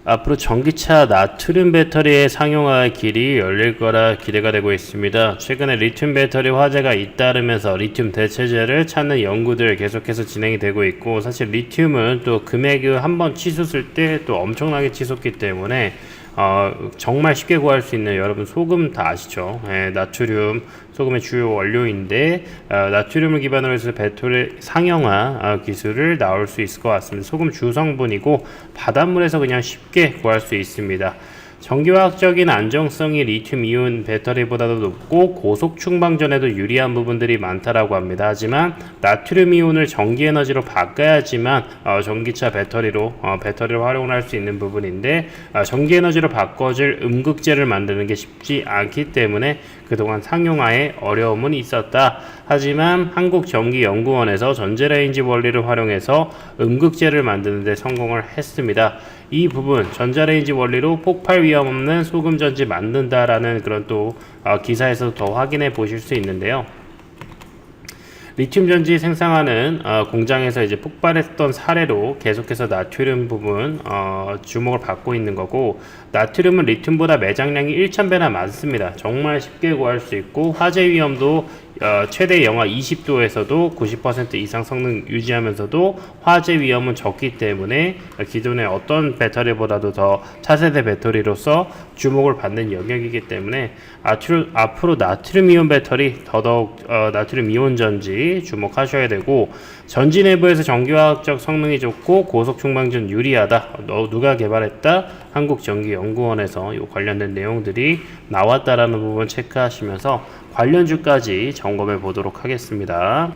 앞으로 전기차 나트륨 배터리의 상용화 길이 열릴 거라 기대가 되고 있습니다. 최근에 리튬 배터리 화재가 잇따르면서 리튬 대체제를 찾는 연구들 계속해서 진행이 되고 있고, 사실 리튬은 또 금액이 한번 치솟을 때 또 엄청나게 치솟기 때문에 정말 쉽게 구할 수 있는, 여러분 소금 다 아시죠? 나트륨 소금의 주요 원료인데 나트륨을 기반으로 해서 배터리 상용화 기술을 나올 수 있을 것 같습니다. 소금 주성분이고 바닷물에서 그냥 쉽게 구할 수 있습니다. 전기화학적인 안정성이 리튬이온 배터리보다도 높고 고속 충방전에도 유리한 부분들이 많다라고 합니다. 하지만 나트륨 이온을 전기 에너지로 바꿔야지만 전기차 배터리를 활용할 수 있는 부분인데, 전기 에너지로 바꿔줄 음극재를 만드는 게 쉽지 않기 때문에 그동안 상용화에 어려움은 있었다. 하지만 한국전기연구원에서 전자레인지 원리를 활용해서 음극재를 만드는 데 성공을 했습니다. 이 부분, 전자레인지 원리로 폭발 위험 없는 소금 전지 만든다라는 그런 또 기사에서 더 확인해 보실 수 있는데요. 리튬 전지 생산하는 공장에서 이제 폭발했던 사례로 계속해서 나트륨 부분 주목을 받고 있는 거고, 나트륨은 리튬보다 매장량이 1000배나 많습니다. 정말 쉽게 구할 수 있고, 화재 위험도 최대 영하 20도에서도 90% 이상 성능 유지하면서도 화재 위험은 적기 때문에 기존의 어떤 배터리보다도 더 차세대 배터리로서 주목을 받는 영역이기 때문에 앞으로 나트륨 이온 배터리, 더더욱 나트륨 이온 전지 주목하셔야 되고, 전지 내부에서 전기화학적 성능이 좋고 고속 충방전 유리하다. 누가 개발했다? 한국전기연구원에서 이 관련된 내용들이 나왔다라는 부분 체크하시면서 관련주까지 점검해 보도록 하겠습니다.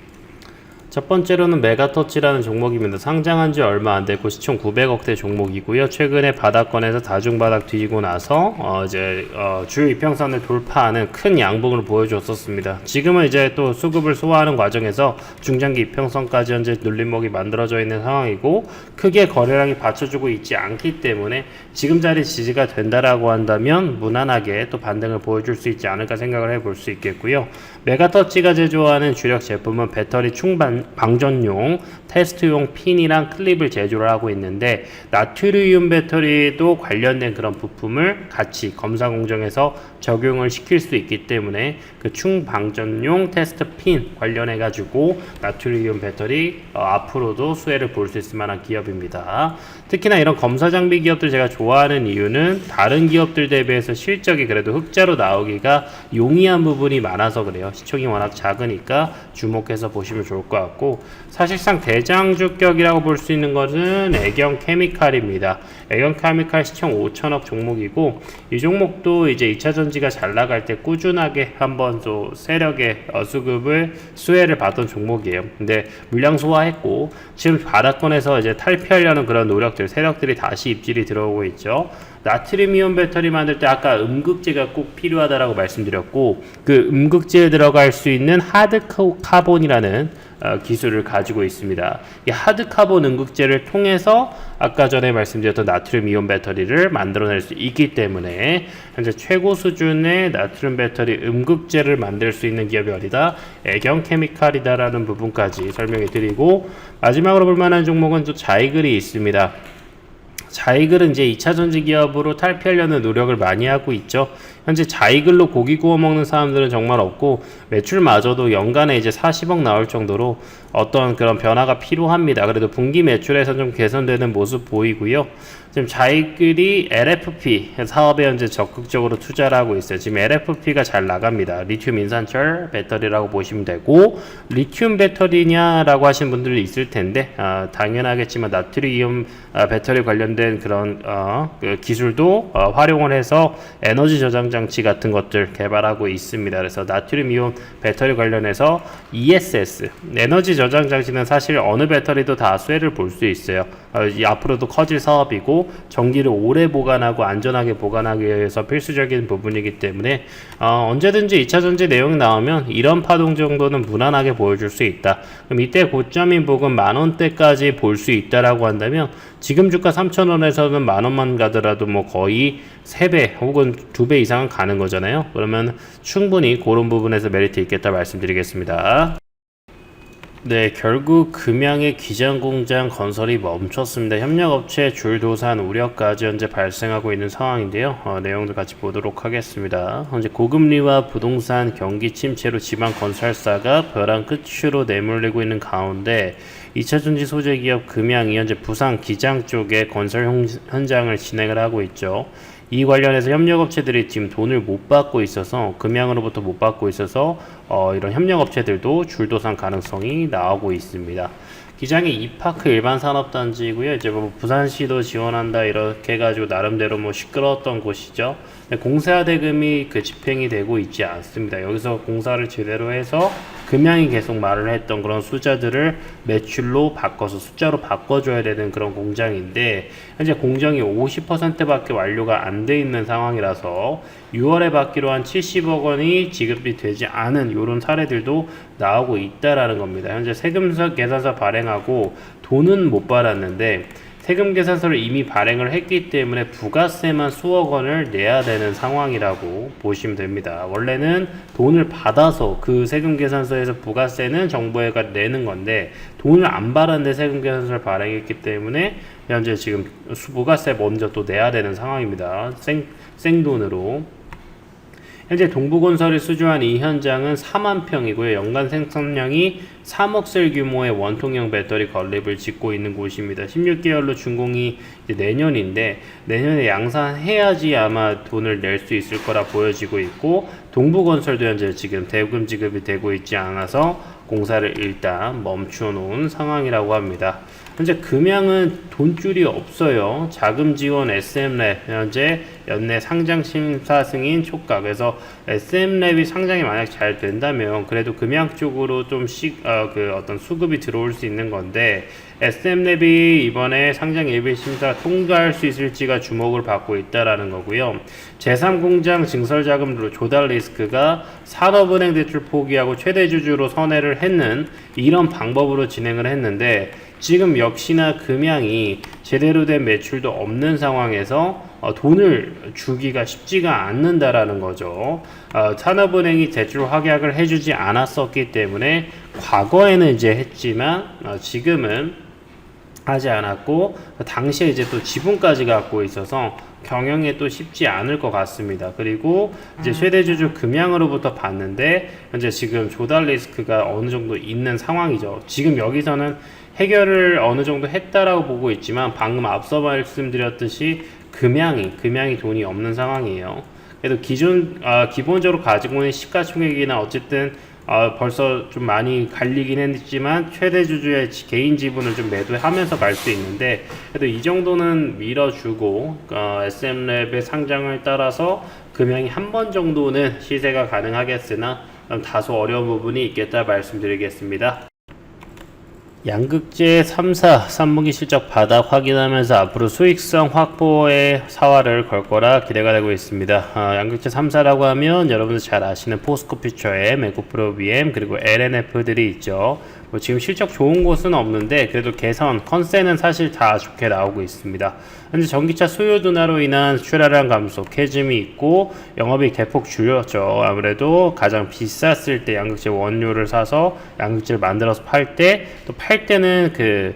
첫 번째로는 메가터치라는 종목입니다. 상장한 지 얼마 안 됐고 시총 900억대 종목이고요. 최근에 바닥권에서 다중바닥 뒤지고 나서 주요 이평선을 돌파하는 큰 양봉을 보여줬었습니다. 지금은 이제 또 수급을 소화하는 과정에서 중장기 이평선까지 현재 눌림목이 만들어져 있는 상황이고, 크게 거래량이 받쳐주고 있지 않기 때문에 지금 자리 지지가 된다라고 한다면 무난하게 또 반등을 보여줄 수 있지 않을까 생각을 해볼 수 있겠고요. 메가터치가 제조하는 주력 제품은 배터리 방전용 테스트용 핀이랑 클립을 제조를 하고 있는데, 나트륨 배터리도 관련된 그런 부품을 같이 검사 공정에서 적용을 시킬 수 있기 때문에 그 충방전용 테스트 핀 관련해 가지고 나트륨 배터리 앞으로도 수혜를 볼 수 있을 만한 기업입니다. 특히나 이런 검사 장비 기업들 제가 좋아하는 이유는 다른 기업들 대비해서 실적이 그래도 흑자로 나오기가 용이한 부분이 많아서 그래요. 시총이 워낙 작으니까 주목해서 보시면 좋을 것 같고, 사실상 대장주격이라고 볼 수 있는 것은 애경케미칼입니다. 애경케미칼 시총 5천억 종목이고, 이 종목도 이제 2차 전지가 잘 나갈 때 꾸준하게 한번 또 세력의 수혜를 받던 종목이에요. 근데 물량 소화했고 지금 바닥권에서 이제 탈피하려는 그런 노력들, 세력들이 다시 입질이 들어오고 있죠. 나트륨 이온 배터리 만들 때 아까 음극재가 꼭 필요하다라고 말씀드렸고, 그 음극재에 들어갈 수 있는 하드 카본이라는 기술을 가지고 있습니다. 이 하드 카본 음극재를 통해서 아까 전에 말씀드렸던 나트륨 이온 배터리를 만들어낼 수 있기 때문에 현재 최고 수준의 나트륨 배터리 음극재를 만들 수 있는 기업이 어디다? 애경케미칼이다라는 부분까지 설명해 드리고, 마지막으로 볼 만한 종목은 또 자이글이 있습니다. 자이글은 이제 2차 전지 기업으로 탈피하려는 노력을 많이 하고 있죠. 현재 자이글로 고기 구워 먹는 사람들은 정말 없고, 매출마저도 연간에 이제 40억 나올 정도로 어떤 그런 변화가 필요합니다. 그래도 분기 매출에서 좀 개선되는 모습 보이고요. 지금 자이글이 LFP 사업에 현재 적극적으로 투자를 하고 있어요. 지금 LFP가 잘 나갑니다. 리튬 인산철 배터리라고 보시면 되고, 리튬 배터리냐라고 하시는 분들이 있을 텐데 당연하겠지만 나트륨 배터리 관련된 그런 그 기술도 활용을 해서 에너지 저장 장치 같은 것들 개발하고 있습니다. 그래서 나트륨 이온 배터리 관련해서 ESS 에너지 저장 장치는 사실 어느 배터리도 다 수혜를 볼 수 있어요. 앞으로도 커질 사업이고 전기를 오래 보관하고 안전하게 보관하기 위해서 필수적인 부분이기 때문에 언제든지 2차 전지 내용이 나오면 이런 파동 정도는 무난하게 보여줄 수 있다. 그럼 이때 고점인 부분 만원대까지 볼 수 있다라고 한다면 지금 주가 3,000원에서는 만원만 가더라도 뭐 거의 3배 혹은 2배 이상은 가는 거잖아요. 그러면 충분히 그런 부분에서 메리트 있겠다 말씀드리겠습니다. 네, 결국 금양의 기장 공장 건설이 멈췄습니다. 협력업체 줄도산 우려까지 현재 발생하고 있는 상황인데요. 내용도 같이 보도록 하겠습니다. 현재 고금리와 부동산 경기 침체로 지방 건설사가 벼랑 끝으로 내몰리고 있는 가운데 2차전지 소재 기업 금양이 현재 부산 기장 쪽에 건설 현장을 진행을 하고 있죠. 이 관련해서 협력업체들이 지금 돈을 못 받고 있어서 금양으로부터 못 받고 있어서 이런 협력업체들도 줄도산 가능성이 나오고 있습니다. 기장이 이파크 일반산업단지이고요. 이제 뭐 부산시도 지원한다 이렇게 해가지고 나름대로 뭐 시끄러웠던 곳이죠. 공사 대금이 집행이 되고 있지 않습니다. 여기서 공사를 제대로 해서 금양이 계속 말을 했던 그런 숫자들을 매출로 바꿔서 숫자로 바꿔줘야 되는 그런 공장인데 현재 공정이 50%밖에 완료가 안 돼 있는 상황이라서 6월에 받기로 한 70억 원이 지급이 되지 않은 이런 사례들도 나오고 있다라는 겁니다. 현재 세금 계산서 발행하고 돈은 못 받았는데 세금 계산서를 이미 발행을 했기 때문에 부가세만 수억 원을 내야 되는 상황이라고 보시면 됩니다. 원래는 돈을 받아서 그 세금 계산서에서 부가세는 정부가 내는 건데 돈을 안 받았는데 세금 계산서를 발행했기 때문에 현재 지금 부가세 먼저 또 내야 되는 상황입니다. 생돈으로. 현재 동부건설이 수주한 이 현장은 4만 평이고요. 연간 생산량이 3억 셀 규모의 원통형 배터리 건립을 짓고 있는 곳입니다. 16개월로 준공이 이제 내년인데 내년에 양산해야지 아마 돈을 낼 수 있을 거라 보여지고 있고 동부건설도 현재 지금 대금 지급이 되고 있지 않아서 공사를 일단 멈춰 놓은 상황이라고 합니다. 현재 금양은 돈줄이 없어요. 자금 지원 SM랩 현재 연내 상장 심사 승인 촉각. 그래서 SM랩이 상장이 만약 잘 된다면 그래도 금양 쪽으로 좀 어떤 수급이 들어올 수 있는 건데 SM랩이 이번에 상장 예비 심사 통과할 수 있을지가 주목을 받고 있다라는 거고요. 제3공장 증설 자금 조달 리스크가 산업은행 대출 포기하고 최대 주주로 선회를 했는 이런 방법으로 진행을 했는데 지금 역시나 금양이 제대로 된 매출도 없는 상황에서 돈을 주기가 쉽지가 않는다라는 거죠. 산업은행이 대출 확약을 해주지 않았었기 때문에 과거에는 이제 했지만 지금은 하지 않았고 당시에 이제 또 지분까지 갖고 있어서 경영에 또 쉽지 않을 것 같습니다. 그리고 이제 최대주주 금양으로부터 받는데 현재 지금 조달 리스크가 어느 정도 있는 상황이죠. 지금 여기서는 해결을 어느 정도 했다라고 보고 있지만 방금 앞서 말씀드렸듯이 금양이 돈이 없는 상황이에요. 그래도 기본적으로 가지고 있는 시가총액이나 어쨌든 벌써 좀 많이 갈리긴 했지만 최대 주주의 개인 지분을 좀 매도하면서 갈 수 있는데 그래도 이 정도는 밀어주고 SM랩의 상장을 따라서 금양이 한 번 정도는 시세가 가능하겠으나 다소 어려운 부분이 있겠다 말씀드리겠습니다. 양극재 3사 3분기 실적 바닥 확인하면서 앞으로 수익성 확보에 사활을 걸 거라 기대가 되고 있습니다. 양극재 3사라고 하면 여러분들 잘 아시는 포스코퓨처엠, 에코프로비엠 그리고 LNF들이 있죠. 뭐 지금 실적 좋은 곳은 없는데 그래도 개선, 컨센은 사실 다 좋게 나오고 있습니다. 현재 전기차 수요 둔화로 인한 출하량 감소, 캐즘이 있고 영업이익 대폭 줄였죠. 아무래도 가장 비쌌을 때 양극재 원료를 사서 양극재를 만들어서 팔 때 또 팔 때는 그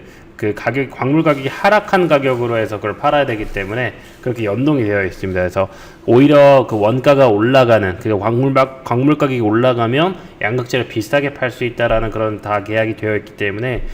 가격, 광물 가격이 하락한 가격으로 해서 그걸 팔아야 되기 때문에 그렇게 연동이 되어 있습니다. 그래서 오히려 그 원가가 올라가는, 그 광물 가격이 올라가면 양극재를 비싸게 팔 수 있다라는 그런 다 계약이 되어 있기 때문에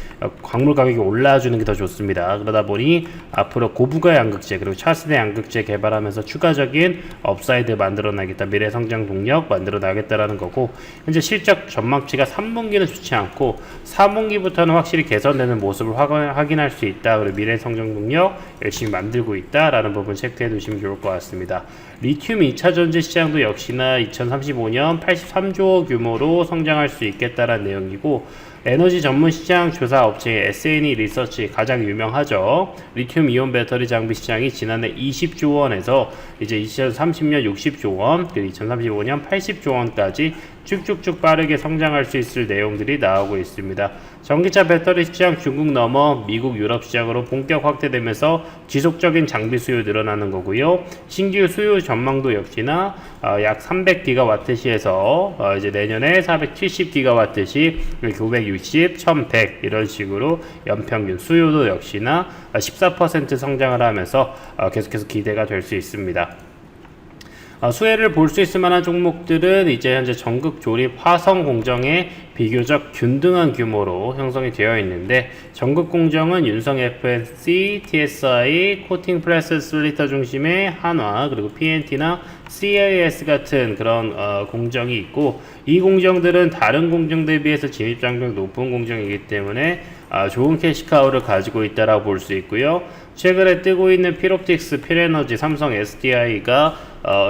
광물 가격이 올라주는 게 더 좋습니다. 그러다 보니 앞으로 고부가 양극재 그리고 차세대 양극재 개발하면서 추가적인 업사이드 만들어내겠다, 미래 성장 동력 만들어내겠다라는 거고, 현재 실적 전망치가 3분기는 좋지 않고 4분기부터는 확실히 개선되는 모습을 확인할 수 있다. 그리고 미래 성장 동력 열심히 만들고 있다라는 부분 체크해 두시면 좋을 것 같습니다. 리튬 2차 전지 시장도 역시나 2035년 83조 규모로 성장할 수 있겠다라는 내용이고, 에너지 전문 시장 조사 업체 S&E 리서치 가장 유명하죠. 리튬 이온 배터리 장비 시장이 지난해 20조 원에서 이제 2030년 60조 원, 그리고 2035년 80조 원까지 쭉쭉쭉 빠르게 성장할 수 있을 내용들이 나오고 있습니다. 전기차 배터리 시장 중국 넘어 미국, 유럽 시장으로 본격 확대되면서 지속적인 장비 수요 늘어나는 거고요. 신규 수요 전망도 역시나 약 300GW시에서 이제 내년에 470GW시, 960, 1100 이런 식으로 연평균 수요도 역시나 14% 성장을 하면서 계속해서 기대가 될 수 있습니다. 수혜를 볼 수 있을 만한 종목들은 이제 현재 전극 조립 화성 공정에 비교적 균등한 규모로 형성이 되어 있는데, 전극 공정은 윤성 FNC, TSI, 코팅 프레스 슬리터 중심의 한화, 그리고 PNT나 CIS 같은 그런 공정이 있고, 이 공정들은 다른 공정 대비해서 진입 장벽 높은 공정이기 때문에 좋은 캐시카우를 가지고 있다라고 볼 수 있고요. 최근에 뜨고 있는 필옵틱스, 필에너지, 삼성 SDI가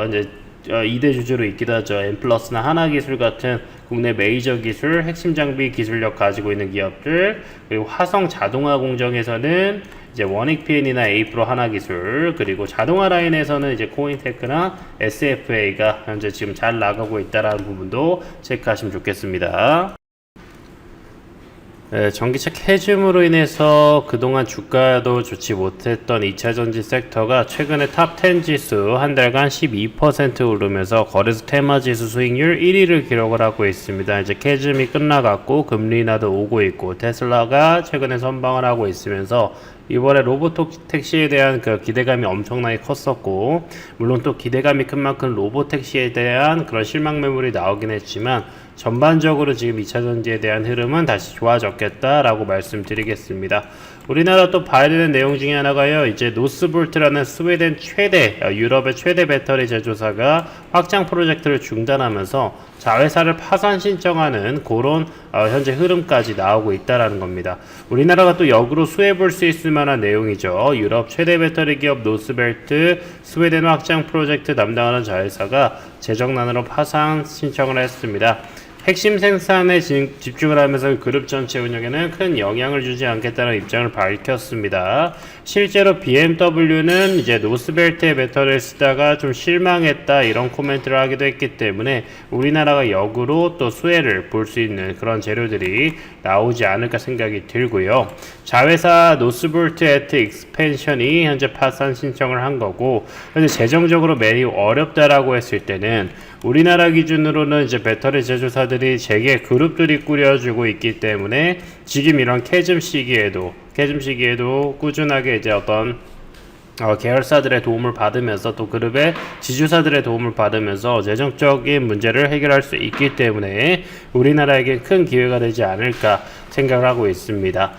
이제 2대 주주로 있기도 하죠. 엠플러스나 하나기술 같은 국내 메이저 기술, 핵심 장비 기술력 가지고 있는 기업들, 그리고 화성 자동화 공정에서는 이제 원익PN이나 에이프로 하나기술, 그리고 자동화 라인에서는 이제 코인테크나 SFA가 현재 지금 잘 나가고 있다라는 부분도 체크하시면 좋겠습니다. 전기차 캐즘으로 인해서 그동안 주가도 좋지 못했던 2차전지 섹터가 최근에 탑10 지수 한 달간 12% 오르면서 거래소 테마지수 수익률 1위를 기록을 하고 있습니다. 이제 캐즘이 끝나갔고 금리 인하도 오고 있고 테슬라가 최근에 선방을 하고 있으면서 이번에 로보택시에 대한 그 기대감이 엄청나게 컸었고, 물론 또 기대감이 큰 만큼 로보택시에 대한 그런 실망 매물이 나오긴 했지만 전반적으로 지금 2차전지에 대한 흐름은 다시 좋아졌겠다라고 말씀드리겠습니다. 우리나라 또 봐야 되는 내용 중에 하나가요, 이제 노스볼트라는 스웨덴 최대, 유럽의 최대 배터리 제조사가 확장 프로젝트를 중단하면서 자회사를 파산 신청하는 그런 현재 흐름까지 나오고 있다라는 겁니다. 우리나라가 또 역으로 수혜 볼 수 있을 만한 내용이죠. 유럽 최대 배터리 기업 노스벨트 스웨덴 확장 프로젝트 담당하는 자회사가 재정난으로 파산 신청을 했습니다. 핵심 생산에 집중을 하면서 그룹 전체 운영에는 큰 영향을 주지 않겠다는 입장을 밝혔습니다. 실제로 BMW는 이제 노스벨트의 배터리를 쓰다가 좀 실망했다 이런 코멘트를 하기도 했기 때문에 우리나라가 역으로 또 수혜를 볼 수 있는 그런 재료들이 나오지 않을까 생각이 들고요. 자회사 노스볼트 애트 익스펜션이 현재 파산 신청을 한 거고, 현재 재정적으로 매우 어렵다라고 했을 때는 우리나라 기준으로는 이제 배터리 제조사들이 재계 그룹들이 꾸려지고 있기 때문에 지금 이런 캐즘 시기에도 꾸준하게 이제 어떤 계열사들의 도움을 받으면서 또 그룹의 지주사들의 도움을 받으면서 재정적인 문제를 해결할 수 있기 때문에 우리나라에게 큰 기회가 되지 않을까 생각을 하고 있습니다.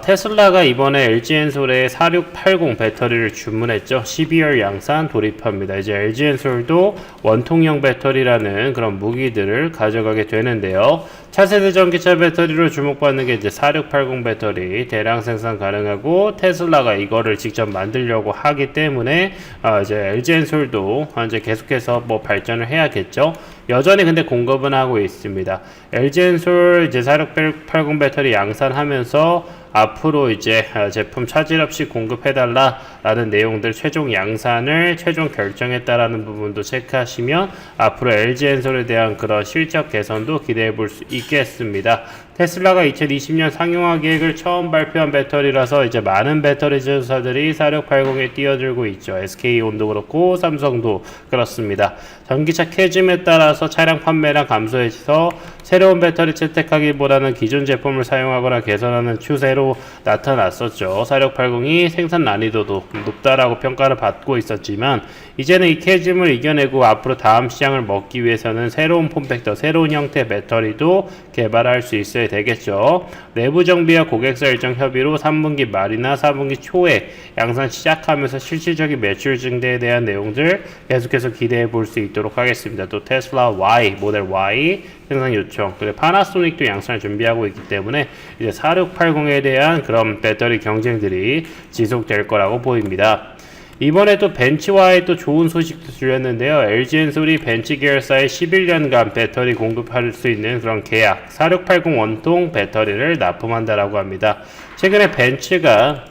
테슬라가 이번에 LG엔솔에 4680 배터리를 주문했죠. 12월 양산 돌입합니다. 이제 LG엔솔도 원통형 배터리라는 그런 무기들을 가져가게 되는데요. 차세대 전기차 배터리로 주목받는 게 이제 4680 배터리 대량 생산 가능하고, 테슬라가 이거를 직접 만들려고 하기 때문에 이제 LG엔솔도 이제 계속해서 뭐 발전을 해야겠죠. 여전히 근데 공급은 하고 있습니다. LG엔솔 이제 4680 배터리 양산하면서 앞으로 이제 제품 차질 없이 공급해달라라는 내용들 최종 양산을 최종 결정했다라는 부분도 체크하시면 앞으로 LG엔솔에 대한 그런 실적 개선도 기대해 볼 수 있겠습니다. 테슬라가 2020년 상용화 계획을 처음 발표한 배터리라서 이제 많은 배터리 제조사들이 4680에 뛰어들고 있죠. SK온도 그렇고 삼성도 그렇습니다. 전기차 캐즘에 따라서 차량 판매량 감소해서 새로운 배터리 채택하기보다는 기존 제품을 사용하거나 개선하는 추세로 나타났었죠. 4680이 생산 난이도도 높다라고 평가를 받고 있었지만 이제는 이 캐즘을 이겨내고 앞으로 다음 시장을 먹기 위해서는 새로운 폼팩터, 새로운 형태의 배터리도 개발할 수 있어야 되겠죠. 내부 정비와 고객사 일정 협의로 3분기 말이나 4분기 초에 양산 시작하면서 실질적인 매출 증대에 대한 내용들 계속해서 기대해 볼 수 있도록 하겠습니다. 또 테슬라 Y, 모델 Y 생산 요청, 그리고 파나소닉도 양산을 준비하고 있기 때문에 이제 4680에 대한 그런 배터리 경쟁들이 지속될 거라고 보입니다. 이번에 또 벤츠와의 또 좋은 소식도 들렸는데요. LG엔솔이 벤츠 계열사에 11년간 배터리 공급할 수 있는 그런 계약 4680 원통 배터리를 납품한다라고 합니다. 최근에 벤츠가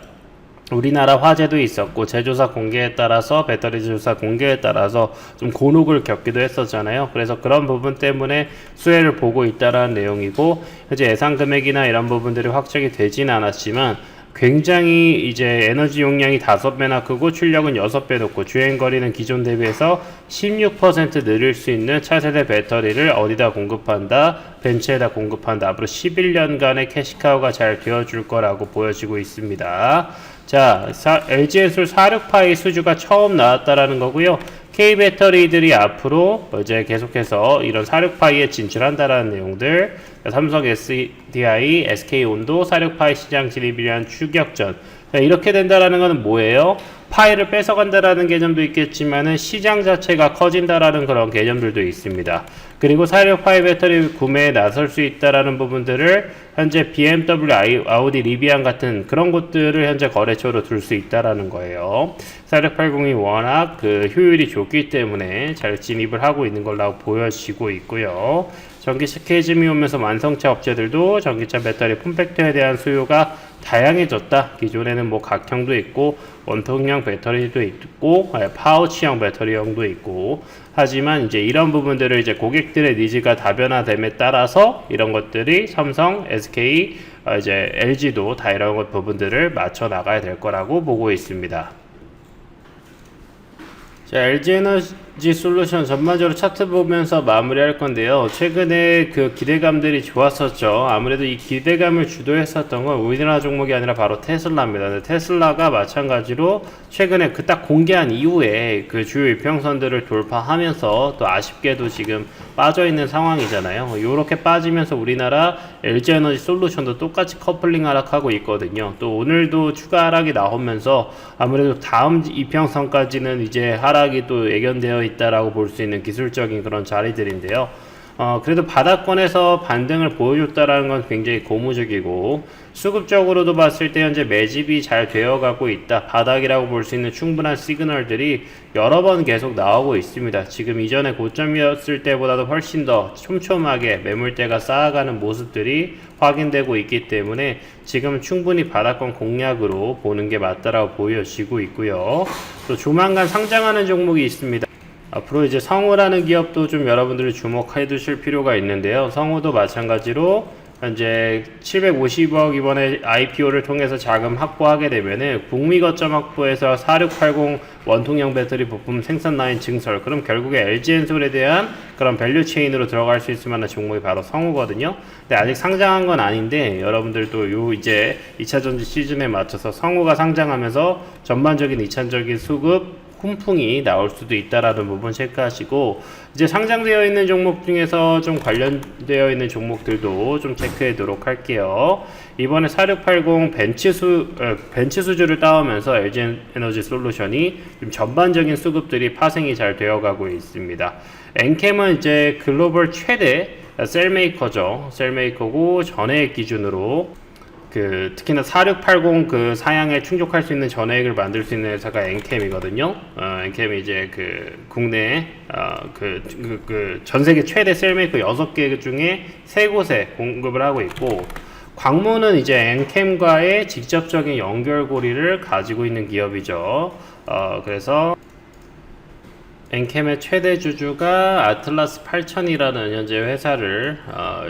우리나라 화재도 있었고 제조사 공개에 따라서 배터리 제조사 공개에 따라서 좀 곤혹을 겪기도 했었잖아요. 그래서 그런 부분 때문에 수혜를 보고 있다라는 내용이고, 현재 예상 금액이나 이런 부분들이 확정이 되진 않았지만 굉장히 이제 에너지 용량이 5배나 크고 출력은 6배 높고 주행거리는 기존 대비해서 16% 늘릴 수 있는 차세대 배터리를 어디다 공급한다? 벤츠에다 공급한다. 앞으로 11년간의 캐시카우가 잘 되어줄 거라고 보여지고 있습니다. 자, LG엔솔 46파이 수주가 처음 나왔다라는 거고요. K배터리들이 앞으로 이제 계속해서 이런 46파이에 진출한다라는 내용들, 삼성 SDI, SK온도 46파이 시장 진입을 위한 추격전. 자, 이렇게 된다라는 것은 뭐예요? 파이를 뺏어간다라는 개념도 있겠지만은 시장 자체가 커진다라는 그런 개념들도 있습니다. 그리고 46파이 배터리 구매에 나설 수 있다라는 부분들을 현재 BMW, 아우디, 리비안 같은 그런 곳들을 현재 거래처로 둘 수 있다라는 거예요. 4680이 워낙 그 효율이 좋기 때문에 잘 진입을 하고 있는 걸로 보여지고 있고요. 전기차 캐즘이 오면서 완성차 업체들도 전기차 배터리 폼팩터에 대한 수요가 다양해졌다. 기존에는 뭐 각형도 있고 원통형 배터리도 있고 파우치형 배터리형도 있고, 하지만 이제 이런 부분들을 이제 고객들의 니즈가 다변화됨에 따라서 이런 것들이 삼성, SK, 이제 LG도 다 이런 부분들을 맞춰 나가야 될 거라고 보고 있습니다. 자, LG에너지 솔루션 전반적으로 차트 보면서 마무리할 건데요. 최근에 그 기대감들이 좋았었죠. 아무래도 이 기대감을 주도했었던 건 우리나라 종목이 아니라 바로 테슬라입니다. 근데 테슬라가 마찬가지로 최근에 그 딱 공개한 이후에 그 주요 이평선들을 돌파하면서 또 아쉽게도 지금 빠져있는 상황이잖아요. 요렇게 빠지면서 우리나라 LG에너지 솔루션도 똑같이 커플링 하락하고 있거든요. 또 오늘도 추가 하락이 나오면서 아무래도 다음 이평선까지는 이제 하락이 또 예견되어 있다라고 볼 수 있는 기술적인 그런 자리들인데요. 그래도 바닥권에서 반등을 보여줬다라는 건 굉장히 고무적이고, 수급적으로도 봤을 때 현재 매집이 잘 되어가고 있다, 바닥이라고 볼 수 있는 충분한 시그널들이 여러 번 계속 나오고 있습니다. 지금 이전에 고점이었을 때보다도 훨씬 더 촘촘하게 매물대가 쌓아가는 모습들이 확인되고 있기 때문에 지금 충분히 바닥권 공략으로 보는 게 맞다라고 보여지고 있고요. 또 조만간 상장하는 종목이 있습니다. 앞으로 이제 성우라는 기업도 좀 여러분들이 주목해 두실 필요가 있는데요. 성우도 마찬가지로 현재 750억 이번에 IPO를 통해서 자금 확보하게 되면은 북미 거점 확보에서 4680 원통형 배터리 부품 생산 라인 증설, 그럼 결국에 LG엔솔에 대한 그런 밸류 체인으로 들어갈 수 있을 만한 종목이 바로 성우거든요. 근데 아직 상장한 건 아닌데 여러분들도 요 이제 2차 전지 시즌에 맞춰서 성우가 상장하면서 전반적인 2차적인 수급 훈풍이 나올 수도 있다라는 부분 체크하시고, 이제 상장되어 있는 종목 중에서 좀 관련되어 있는 종목들도 좀 체크하도록 할게요. 이번에 4680 벤치 수주를 따오면서 LG에너지 솔루션이 좀 전반적인 수급들이 파생이 잘 되어가고 있습니다. 엔캠은 이제 글로벌 최대 셀메이커죠. 셀메이커고 전해액 기준으로 특히나 4680 그 사양에 충족할 수 있는 전해액을 만들 수 있는 회사가 엔캠이거든요. 엔캠이 이제 국내 전 세계 최대 셀메이커 6개 중에 3곳에 공급을 하고 있고, 광무는 이제 엔캠과의 직접적인 연결고리를 가지고 있는 기업이죠. 그래서 엔캠의 최대 주주가 아틀라스 8000이라는 현재 회사를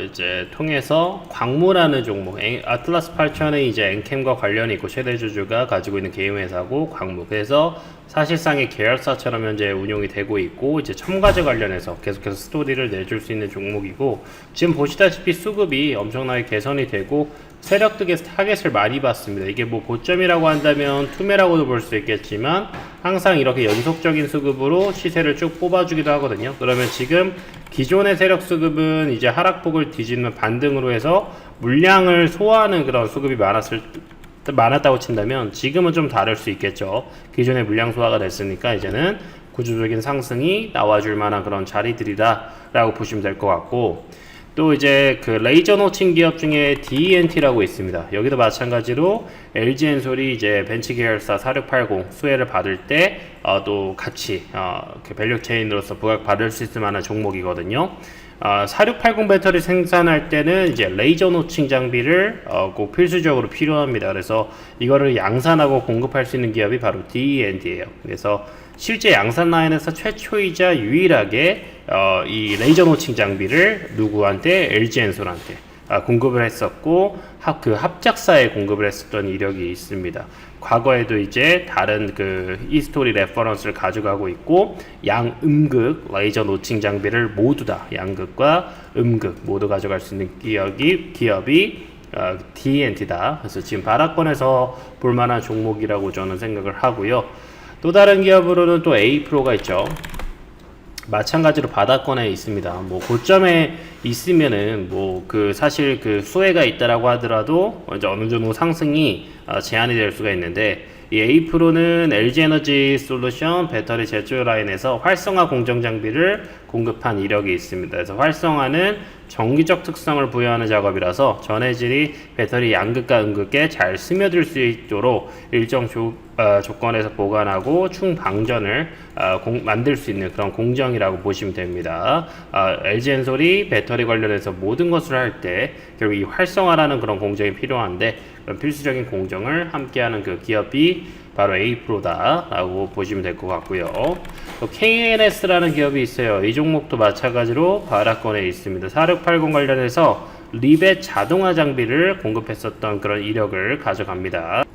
이제 통해서 광무라는 종목, 아틀라스 8000은 이제 엔캠과 관련이 있고 최대 주주가 가지고 있는 개인 회사고 광무. 그래서 사실상의 계열사처럼 현재 운용이 되고 있고, 이제 첨가제 관련해서 계속해서 스토리를 내줄 수 있는 종목이고, 지금 보시다시피 수급이 엄청나게 개선이 되고 세력들의 타겟을 많이 받습니다. 이게 뭐 고점이라고 한다면 투매라고도 볼 수 있겠지만 항상 이렇게 연속적인 수급으로 시세를 쭉 뽑아주기도 하거든요. 그러면 지금 기존의 세력 수급은 이제 하락폭을 뒤집는 반등으로 해서 물량을 소화하는 그런 수급이 많았다고 친다면 지금은 좀 다를 수 있겠죠. 기존의 물량 소화가 됐으니까 이제는 구조적인 상승이 나와줄 만한 그런 자리들이다 라고 보시면 될 것 같고, 또 이제 레이저 노칭 기업 중에 DENT라고 있습니다. 여기도 마찬가지로 LG엔솔이 이제 벤치 계열사 4680 수혜를 받을 때 또 같이 그 밸류 체인으로서 부각받을 수 있을 만한 종목이거든요. 4680 배터리 생산할 때는 이제 레이저 노칭 장비를 꼭 필수적으로 필요합니다. 그래서 이거를 양산하고 공급할 수 있는 기업이 바로 D&D예요. 그래서 실제 양산 라인에서 최초이자 유일하게 이 레이저 노칭 장비를 누구한테? LG엔솔한테 공급을 했었고 그 합작사에 공급을 했었던 이력이 있습니다. 과거에도 이제 다른 그 히스토리 레퍼런스를 가져가고 있고 양음극 레이저 노칭 장비를 모두 다 양극과 음극 모두 가져갈 수 있는 기업이 D&D다. 그래서 지금 바닥권에서 볼만한 종목이라고 저는 생각을 하고요. 또 다른 기업으로는 또 A프로가 있죠. 마찬가지로 바닥권에 있습니다. 뭐 고점에 있으면은 뭐 그 사실 그 수혜가 있다라고 하더라도 이제 어느 정도 상승이 제한이 될 수가 있는데, 이 A프로는 LG에너지 솔루션 배터리 제조 라인에서 활성화 공정 장비를 공급한 이력이 있습니다. 그래서 활성화는 정기적 특성을 부여하는 작업이라서 전해질이 배터리 양극과 음극에 잘 스며들 수 있도록 일정 조건에서 보관하고 충방전을 만들 수 있는 그런 공정이라고 보시면 됩니다. LG엔솔이 배터리 관련해서 모든 것을 할 때 결국 이 활성화라는 그런 공정이 필요한데, 그런 필수적인 공정을 함께하는 그 기업이 바로 A프로다라고 보시면 될 것 같고요. 또 KNS라는 기업이 있어요. 이 종목도 마찬가지로 바닥권에 있습니다. 4680 관련해서 리벳 자동화 장비를 공급했었던 그런 이력을 가져갑니다.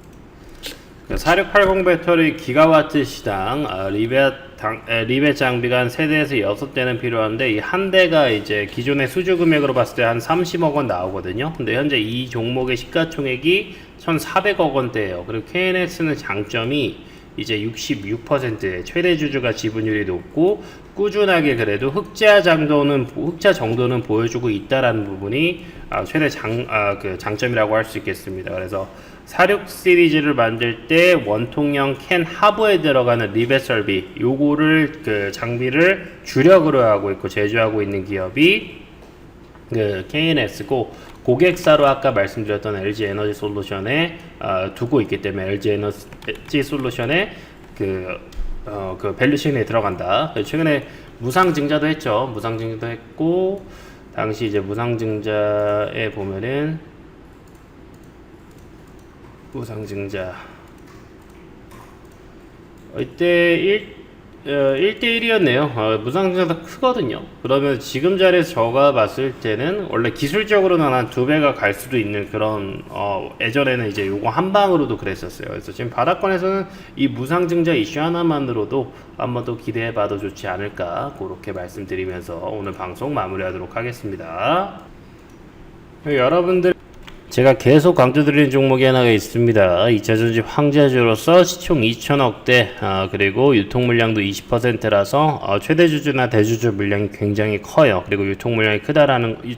4680 배터리 기가와트 시당 리벳 장비가 한 3대에서 6대는 필요한데, 이 한 대가 이제 기존의 수주 금액으로 봤을 때 한 30억 원 나오거든요. 근데 현재 이 종목의 시가총액이 1,400억 원대예요. 그리고 KNS는 장점이 이제 66%의 최대 주주가 지분율이 높고 꾸준하게 그래도 흑자 정도는 보여주고 있다라는 부분이 최대 장점이라고 할 수 있겠습니다. 그래서 46 시리즈를 만들 때 원통형 캔 하부에 들어가는 리벳 설비, 요거를 그 장비를 주력으로 하고 있고 제조하고 있는 기업이 그 KNS고, 고객사로 아까 말씀드렸던 LG 에너지 솔루션에 두고 있기 때문에 LG 에너지 솔루션에 그 밸류체인에 들어간다. 최근에 무상증자도 했죠. 무상증자도 했고, 당시 이제 무상증자에 보면은 무상증자 이때 1대1이었네요. 무상증자도 크거든요. 그러면 지금 자리에서 저가 봤을 때는 원래 기술적으로는 한 2배가 갈 수도 있는 그런 예전에는 이제 요거 한 방으로도 그랬었어요. 그래서 지금 바닥권에서는 이 무상증자 이슈 하나만으로도 한번 더 기대해봐도 좋지 않을까, 그렇게 말씀드리면서 오늘 방송 마무리하도록 하겠습니다. 여러분들, 제가 계속 강조드리는 종목이 하나가 있습니다. 2차전지 황제주로서 시총 2천억대, 그리고 유통 물량도 20%라서 최대 주주나 대주주 물량이 굉장히 커요. 그리고 유통 물량이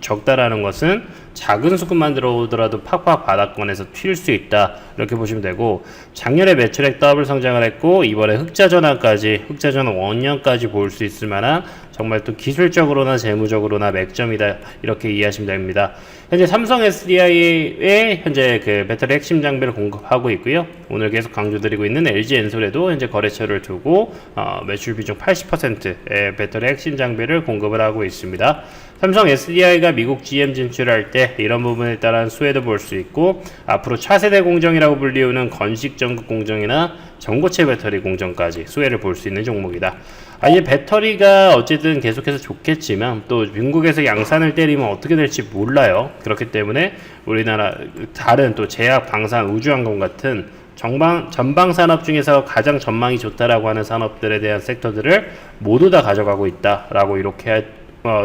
적다라는 것은 작은 수급만 들어오더라도 팍팍 바닥권에서 튈 수 있다, 이렇게 보시면 되고, 작년에 매출액 더블 성장을 했고 이번에 흑자 전환 원년까지 볼 수 있을 만한 정말 또 기술적으로나 재무적으로나 맥점이다, 이렇게 이해하시면 됩니다. 현재 삼성 SDI에 현재 그 배터리 핵심 장비를 공급하고 있고요. 오늘 계속 강조드리고 있는 LG엔솔에도 현재 거래처를 두고 매출 비중 80%의 배터리 핵심 장비를 공급을 하고 있습니다. 삼성 SDI가 미국 GM 진출할 때 이런 부분에 따른 수혜도 볼 수 있고, 앞으로 차세대 공정이라고 불리우는 건식 전극 공정이나 전고체 배터리 공정까지 수혜를 볼 수 있는 종목이다. 이제 배터리가 어쨌든 계속해서 좋겠지만 또 중국에서 양산을 때리면 어떻게 될지 몰라요. 그렇기 때문에 우리나라 다른 또 제약, 방산, 우주항공 같은 전방 산업 중에서 가장 전망이 좋다라고 하는 산업들에 대한 섹터들을 모두 다 가져가고 있다라고 이렇게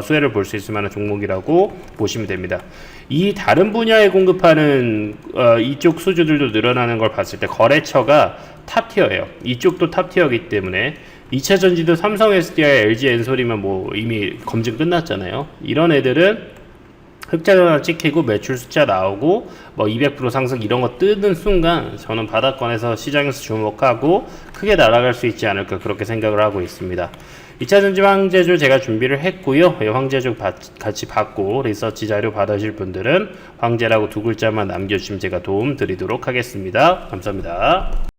수혜를 볼 수 있을 만한 종목이라고 보시면 됩니다. 이 다른 분야에 공급하는 이쪽 수주들도 늘어나는 걸 봤을 때 거래처가 탑티어예요. 이쪽도 탑티어이기 때문에 2차 전지도 삼성 SDI, LG 엔솔이면 뭐 이미 검증 끝났잖아요. 이런 애들은 흑자 전환 찍히고 매출 숫자 나오고 뭐 200% 상승 이런 거 뜨는 순간 저는 바닥권에서 시장에서 주목하고 크게 날아갈 수 있지 않을까, 그렇게 생각을 하고 있습니다. 2차전지 황제주 제가 준비를 했고요. 황제주 같이 받고 리서치 자료 받으실 분들은 황제라고 2글자만 남겨주시면 제가 도움 드리도록 하겠습니다. 감사합니다.